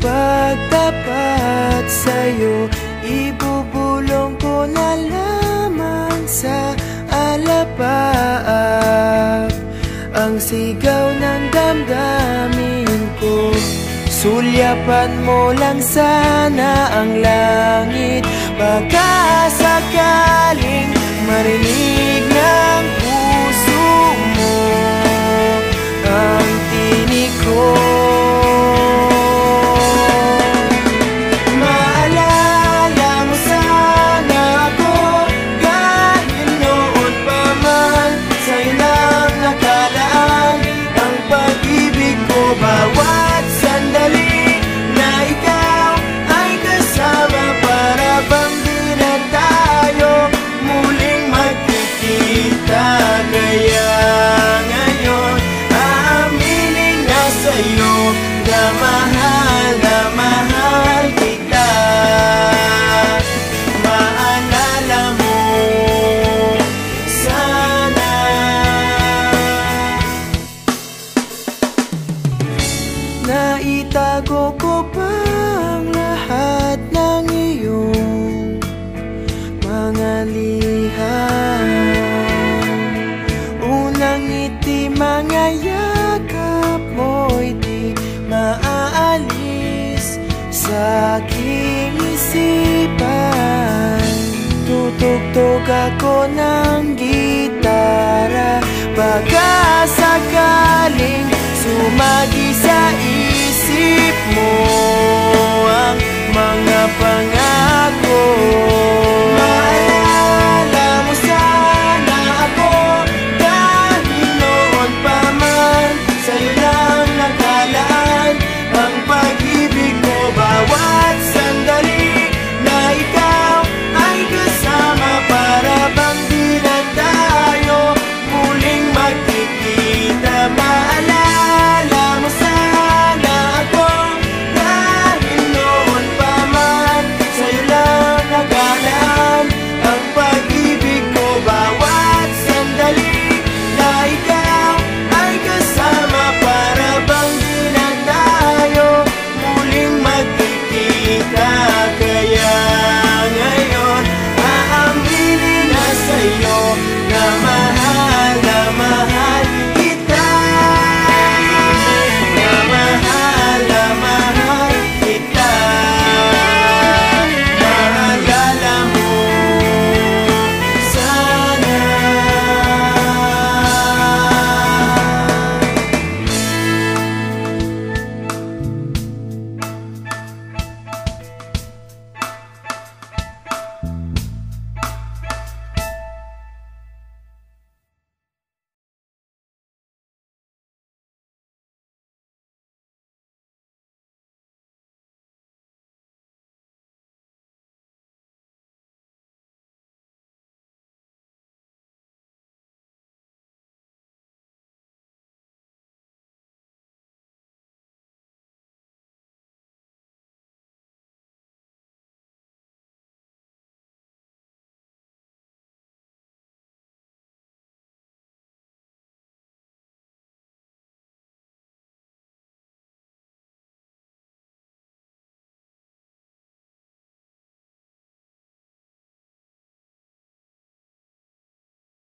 pagtapat sa'yo, ibubulong ko na lamang sa alapaap ang sigaw ng damdamin ko. Sulyapan mo lang sana ang langit, baka sakaling marinig ng puso mo ang tinig ko. Maalala mo sana ako kahit noon pa man sa ilang nakalaan ang pag-ibig ko. Bawat sandali na ikaw ay kasama, para bang di na tayo muling magkikita. Kaya ngayon aaminin na sa'yo na mahal kita. Maalala mo sana. Naitago ko pa ang lahat ng iyong mga liham, unang ngiti, mga yakap mo'y di maaalis sa aking isipan. Tutugtog ako ng gitara, baka sakaling sumagi sa isip mo ang mga